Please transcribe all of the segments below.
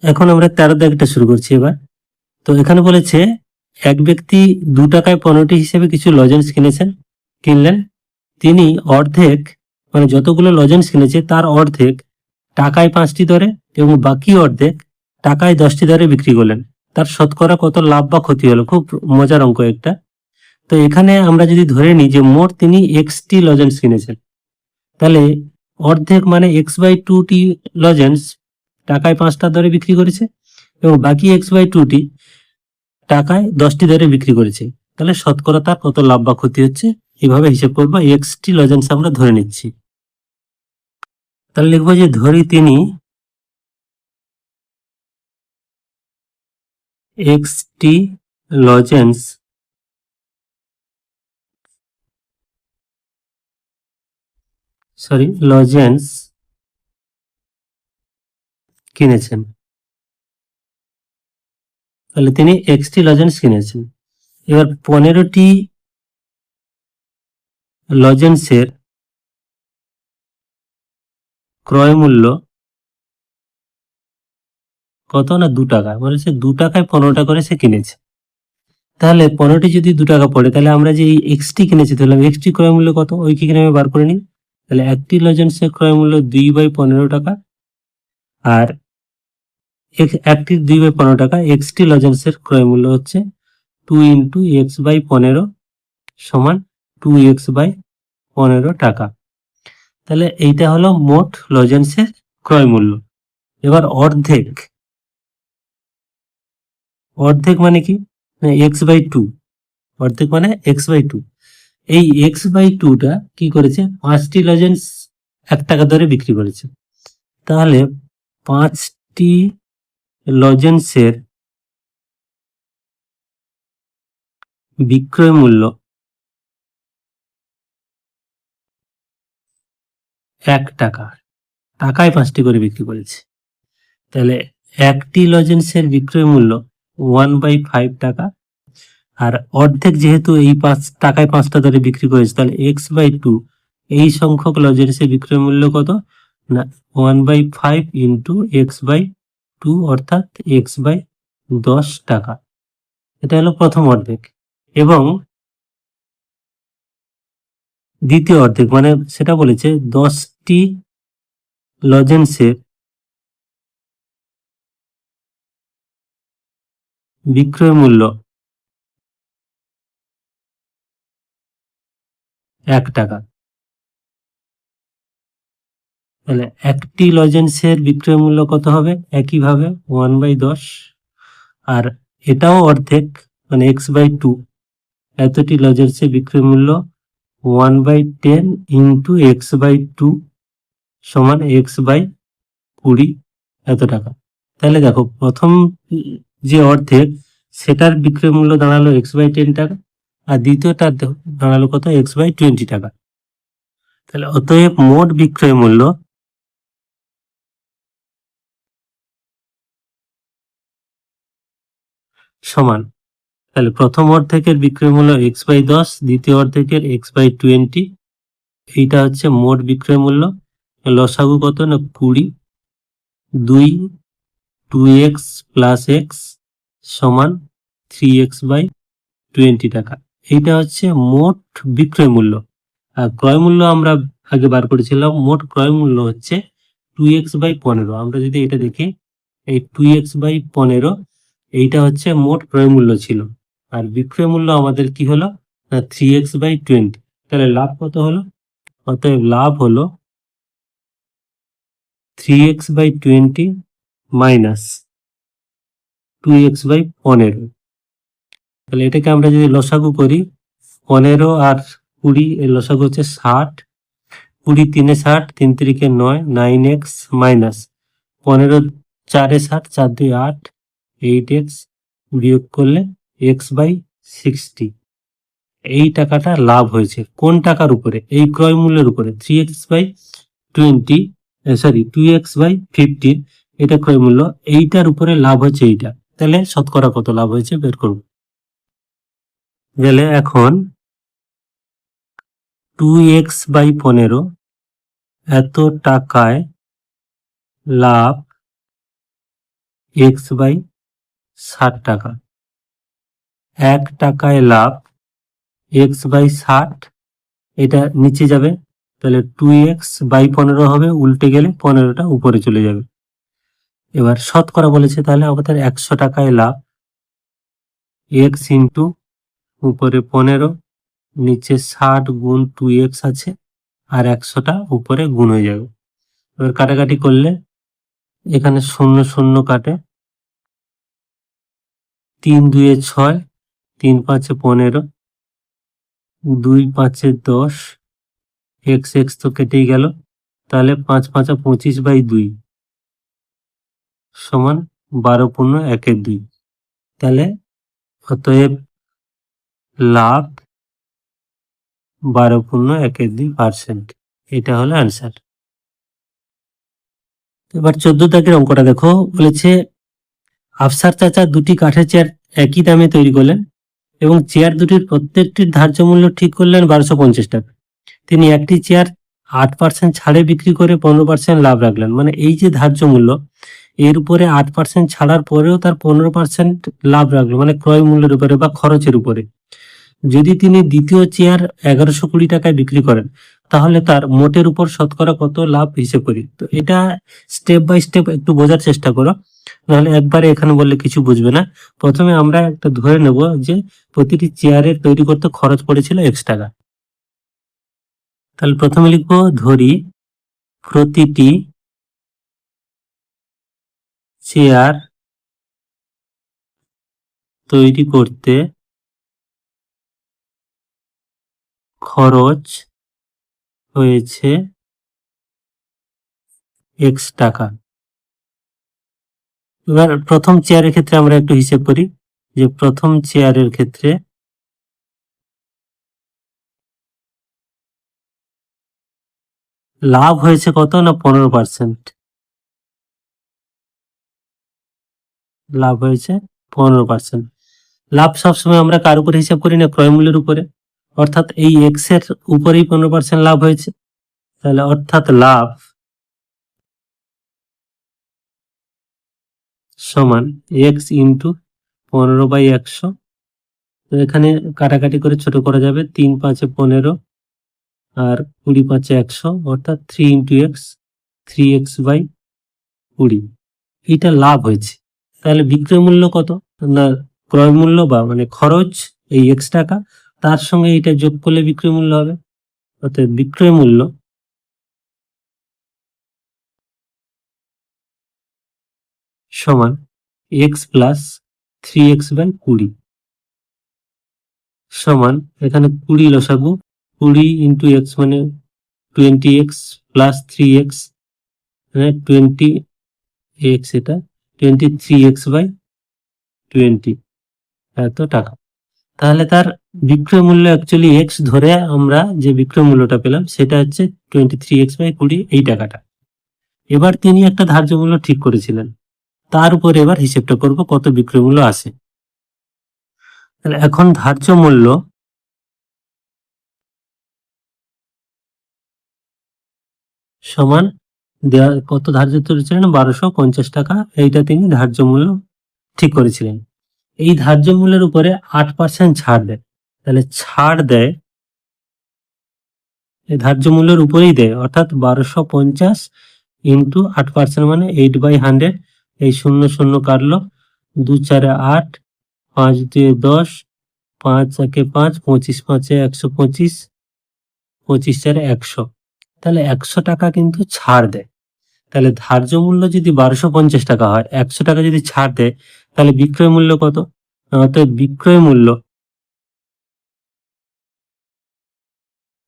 এখন আমরা 13 দাগটা শুরু করছি এবার। তো এখানে বলেছে এক ব্যক্তি 2 টাকায় 15টি হিসেবে কিছু লজেন্স কিনলেন। তিনি অর্ধেক মানে যতগুলো লজেন্স কিনেছে তার অর্ধেক টাকায় 5টি দরে এবং বাকি অর্ধেক টাকায় 10টি দরে বিক্রি করলেন। তার শতকরা কত লাভ বা ক্ষতি হলো? খুব মজার অঙ্ক একটা। তো এখানে আমরা যদি ধরে নিই যে মোট তিনি এক্সটি লজেন্স কিনেছেন, তাহলে অর্ধেক মানে x/2টি লজেন্স টাকায় 5টা দরে বিক্রি করেছে এবং বাকি x/2টি টাকায় 10টি দরে বিক্রি করেছে। তাহলে শতকরা তার কত লাভ বা ক্ষতি হচ্ছে, এভাবে হিসেব করবো। এক্সটি লজেন্স আমরা ধরে নিচ্ছি। তাহলে লিখবো যে ধরি তিনি এক্সটি লজেন্স লজেন্স কিনেছেন। তাহলে তিনি এক্সটি লজেন্স কিনেছেন। এবার 15টি লজেন্সের ক্রয় মূল্য কত? না 2 টাকা। বলেছে 2 টাকায় 15টা করে সে কিনেছে। তাহলে 15টি যদি 2 টাকা পড়ে, তাহলে আমরা যে এক্সটি কিনেছি ধরলাম, এক্সটি ক্রয় মূল্য কত ওই কি আমি বার করে নিই। তাহলে একটি লজেন্সের ক্রয় মূল্য 2/15 টাকা, আর একটি 2/15 টাকা। এক্সটি লজেন্সের ক্রয় মূল্য হচ্ছে 2 × x/15 সমান 2x/15 টাকা। তাহলে এইটা হলো মোট লজেন্সের ক্রয় মূল্য। এবার অর্ধেক মানে কি? x/2। অর্ধেক মানে x/2। এই x/2টা কি করেছে? 5টি লজেন্স 1 টাকা দরে বিক্রি করেছে। তাহলে 5টি লজেন্সের বিক্রয় মূল্য 1 টাকা, টাকায় 5টি করে বিক্রি করেছে। তাহলে একটি লজেন্সের বিক্রয় মূল্য 1/5 টাকা, আর অর্ধেক যেহেতু এই 5 টাকায় 5টা দরে বিক্রি করেছে, তাহলে x/2 এই সংখ্যক লজেন্সের বিক্রয় মূল্য কত? না 1/5 × x/2 অর্থাৎ x/10 টাকা। এটা হলো প্রথম অর্ধেক। এবং দ্বিতীয় অর্ধেক মানে সেটা বলেছে 10টি লজেন্সের বিক্রয় মূল্য 1 টাকা। তাহলে একটি লজেন্সের বিক্রয় মূল্য কত হবে? একইভাবে 1/10, আর এটাও অর্ধেক মানে x/2। এতটি লজেন্সের বিক্রয় মূল্য 1/10 × x/2 সমান x/20 এত টাকা। তাহলে দেখো প্রথম যে অর্ধেক সেটার বিক্রয় মূল্য দাঁড়ালো x/10 টাকা, আর দ্বিতীয়টা দাঁড়ালো কত? x/20 টাকা। তাহলে অতএব মোট বিক্রয় মূল্য সমান, তাহলে প্রথম অর্ধেকের বিক্রয় মূল্য x/10, দ্বিতীয় অর্ধেকের x/20। এইটা হচ্ছে মোট বিক্রয় মূল্য। লসাগু কত? না 20। 2x + x সমান 3x/20 টাকা। এইটা হচ্ছে মোট বিক্রয় মূল্য। আর ক্রয় মূল্য আমরা আগে বার করেছিলাম। মোট ক্রয় মূল্য হচ্ছে 2x/15। আমরা যদি এটা দেখি, এই 2x/15 এইটা হচ্ছে মোট ক্রয় মূল্য ছিল, আর বিক্রয় মূল্য আমাদের কি হলো? না 3x/20। তাহলে লাভ কত হলো? অতএব লাভ হলো 3x/20 মাইনাস 2x/15। তাহলে এটাকে আমরা যদি লসাগু করি, 15 আর 20 এর লসাগু হচ্ছে 60। 20 3 60, 3 3 9, 9x মাইনাস 15 4 60, 4 2 8, 8x বিয়োগ করলে x/60। এই টাকাটা লাভ হয়েছে কোন টাকার উপরে? এই ক্রয় মূল্যের উপরে। 2x/15 এটা ক্রয় মূল্য, এইটার উপরে লাভ হচ্ছে এইটা। তাহলে শতকরা কত লাভ হয়েছে বের করব। গেলে এখন 2x/15 এত টাকায় লাভ এক্স বাই 60 টাকা। 1 টাকায় লাভ এক্স বাই 60, এটা নিচে যাবে, তাহলে 2x বাই 15 হবে, উল্টে গেলে 15টা উপরে চলে যাবে। এবার শতকরা বলেছে, তাহলে আমাদের 100 টাকায় লাভ এক্স ইন্টু উপরে 15, নিচে 60 গুণ 2x আছে, আর 100টা উপরে গুণ হয়ে যাবে। এবার কাটাকাটি করলে এখানে 0 0 কাটে, 3 2 6, 3 5 15, 2 5 10, এক্স এক্স তো কেটেই গেল, তাহলে 5 5 25/2 সমান 12 পূর্ণ 1/2। তাহলে অতএব লাভ 12 পূর্ণ 1/2%। এটা হলো অ্যান্সার। এবার 14 দাগের অঙ্কটা দেখো, বলেছে আফসার চাচা দুটি কাঠের চেয়ার একই দামে তৈরি করলেন এবং চেয়ার দুটির প্রত্যেকটির ধার্য মূল্য ঠিক করলেন 1250 টাকা। তিনি একটি চেয়ার 8% ছাড়ে বিক্রি করে 15% লাভ রাখলেন। মানে এই যে ধার্য মূল্য, এর উপরে 8% ছাড়ার পরেও তার 15% লাভ রাখলো, মানে ক্রয় মূল্যের উপরে বা খরচের উপরে। যদি তিনি দ্বিতীয় চেয়ার 1120 টাকায় বিক্রি করেন, তাহলে তার মোটের উপর শতকরা কত লাভ হিসেব করি। তো এটা স্টেপ বাই স্টেপ একটু বোঝার চেষ্টা করো, নাহলে একবারে এখানে বললে কিছু বুঝবে না। প্রথমে আমরা একটা ধরে নেব যে প্রতিটি চেয়ারের তৈরি করতে খরচ পড়েছিল x টাকা। তাহলে প্রথমে লিখবো, ধরি প্রতিটি চেয়ার তৈরি করতে খরচ হয়েছে x টাকা। এবার প্রথম চেয়ারের ক্ষেত্রে আমরা একটু হিসেব করি, যে প্রথম চেয়ারের ক্ষেত্রে লাভ হয়েছে কত না 15%। লাভ হয়েছে 15%। লাভ সবসময় আমরা কার উপরে হিসাব করি না, ক্রয় মূল্যের উপরে, অর্থাৎ এই এক্স এর উপরেই 15% লাভ হয়েছে। তাহলে অর্থাৎ লাভ সমান এক্স ইন্টু 15/100। তো এখানে কাটাকাটি করে ছোট করা যাবে, 3 5 15 আর 20 5 100, অর্থাৎ 3 ইন্টু এক্স, 3x/20। এটা লাভ হয়েছে। তাহলে বিক্রয় মূল্য কত না, ক্রয় মূল্য বা মানে খরচ এই x টাকা, তার সঙ্গে এটা যোগ করলে বিক্রয় মূল্য হবে। অর্থাৎ বিক্রয় মূল্য সমান x প্লাস 3x/20 সমান, এখানে 20 লসাগু, 20 ইন্টু এক্স মানে 20x প্লাস 3x, মানে 20x, এটা 23x/20 এত টাকা। তাহলে তার বিক্রয় মূল্য অ্যাকচুয়ালি এক্স ধরে আমরা যে বিক্রয় মূল্যটা পেলাম সেটা হচ্ছে 23x/20, এই টাকাটা। এবার তিনি একটা ধার্য মূল্য ঠিক করেছিলেন, তার উপর এবার হিসেবটা করব কত বিক্রয় মূল্য আসে। তাহলে এখন ধার্য মূল্য সমান দেওয়া, কত ধার্য করেছিলেন 1250 টাকা, এইটা তিনি ধার্য মূল্য ঠিক করেছিলেন। এই ধার্য মূল্যের উপরে 8% ছাড় দেয়, তাহলে ছাড় দেয় এই ধার্য মূল্যের উপরেই দেয়, অর্থাৎ 1250 ইন্টু 8% মানে 8/100। এই 0 0 কাটলো, 2 4 8, 5 2 10, 5 1 5, 25 5 125, 25 4 100। তাহলে 100 টাকা কিন্তু ছাড় দেয়। তাহলে ধার্য মূল্য যদি 1250 টাকা হয়, 100 টাকা যদি ছাড় দেয়, তাহলে বিক্রয় মূল্য কত? অর্থাৎ বিক্রয় মূল্য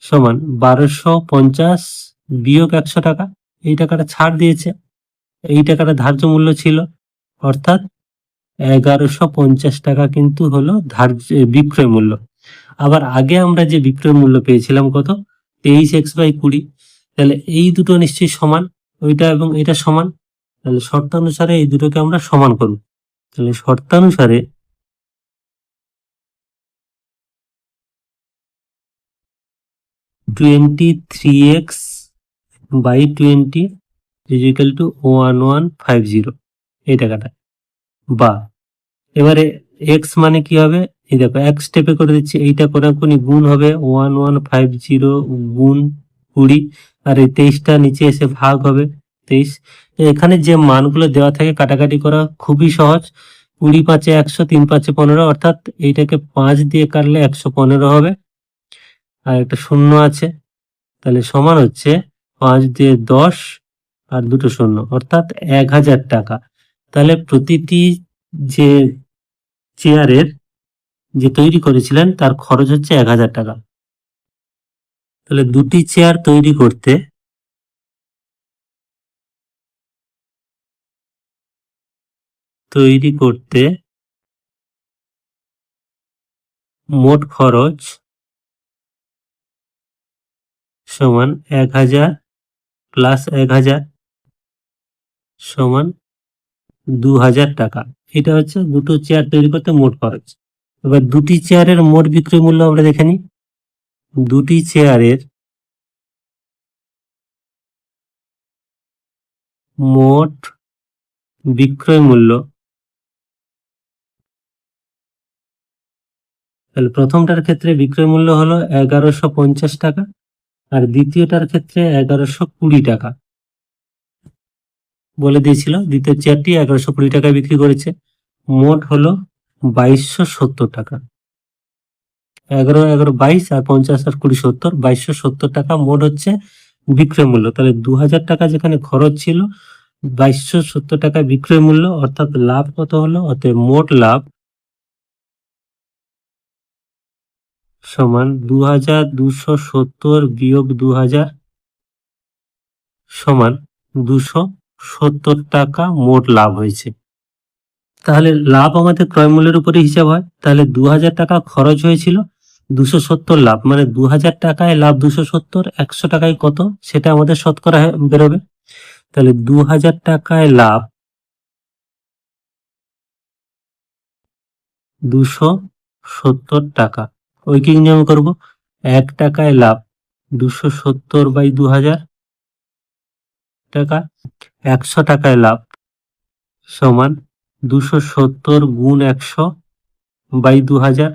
সমান 1250 বিয়োগ 100 টাকা। এই টাকাটা ছাড় দিয়েছে, এই টাকাটা ধার্য মূল্য ছিল, অর্থাৎ 1150 টাকা কিন্তু হলো ধার্য বিক্রয় মূল্য। আবার আগে আমরা যে বিক্রয় মূল্য পেয়েছিলাম কত, 23x/20। তাহলে এই দুটো নিশ্চয়ই সমান, ওইটা এবং এটা সমান। তাহলে শর্তানুসারে এই দুটোকে আমরা সমান করব। তাহলে শর্তানুসারে 23x/20 = 1150, এই টাকাটা। বা এবারে এক্স মানে কি হবে, এই দেখো এক স্টেপে করে দিচ্ছি, এইটা কোনাকুনি গুণ হবে 1150 গুণ 20, আর এই 23টা নিচে এসে ভাগ হবে 23। এখানে যে মানগুলো দেওয়া থাকে কাটাকাটি করা খুবই সহজ। 20 5 100, 3 5 15, অর্থাৎ এইটাকে 5 দিয়ে কাটলে 115 হবে, আর একটা শূন্য আছে, তাহলে সমান হচ্ছে 5 দিয়ে 10 আর দুটো শূন্য, অর্থাৎ 1000 টাকা। তাহলে প্রতিটি যে চেয়ারের যে তৈরি করেছিলেন তার খরচ হচ্ছে 1000 টাকা। তাহলে দুটি চেয়ার তৈরি করতে মোট খরচ সমান 1000 প্লাস 1000 সমান 2000 টাকা। এটা হচ্ছে দুটো চেয়ার তৈরি করতে মোট খরচ। এবার দুটি চেয়ারের মোট বিক্রয় মূল্য আমরা দেখে নিই। দুটি চেয়ারের মোট বিক্রয় মূল্য, তাহলে প্রথমটার ক্ষেত্রে বিক্রয় মূল্য হলো 1150 টাকা, আর দ্বিতীয়টার ক্ষেত্রে 1120 টাকা বলে দিয়েছিল। দ্বিতীয় চেয়ারটি 1120 টাকায় বিক্রি করেছে। মোট হলো 2270 টাকা। 11 11 22 আর 50 আর 20 70, 2270 টাকা মোট হচ্ছে বিক্রয় মূল্য। তাহলে 2000 টাকা যেখানে খরচ ছিল, 2270 টাকা বিক্রয় মূল্য, অর্থাৎ লাভ কত হলো, অতএব মোট লাভ সমান 2270 বিয়োগ 2000 সমান 270 টাকা মোট লাভ হয়েছে। তাহলে লাভ আমাদের ক্রয় মূল্যের উপরে হিসাব হয়, তাহলে 2000 টাকা খরচ হয়েছিল, 270 লাভ, মানে 2000 টাকায় লাভ 270, 100 টাকায় কত সেটা আমাদের শতকরা বেরোবে। তাহলে 2000 টাকায় লাভ 270 টাকা। ঐকিক নিয়ম করব, 1 টাকায় লাভ 270 বাই 2000 টাকা, 100 টাকায় লাভ সমান 270 গুণ 100 বাই 2000।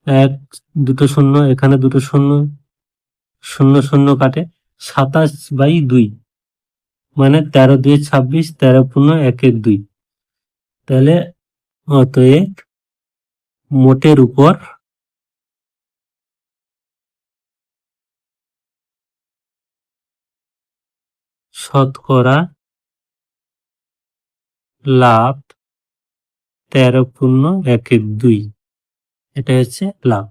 এক দুটো শূন্য, এখানে দুটো শূন্য, শূন্য শূন্য কাটে, 27 বাই 2, মানে 13 2 26, 13 পূর্ণ 1 2। তাহলে অতএব মোটের উপর শতকরা লাভ 13 পূর্ণ 1 2, এটা হচ্ছে লাভ।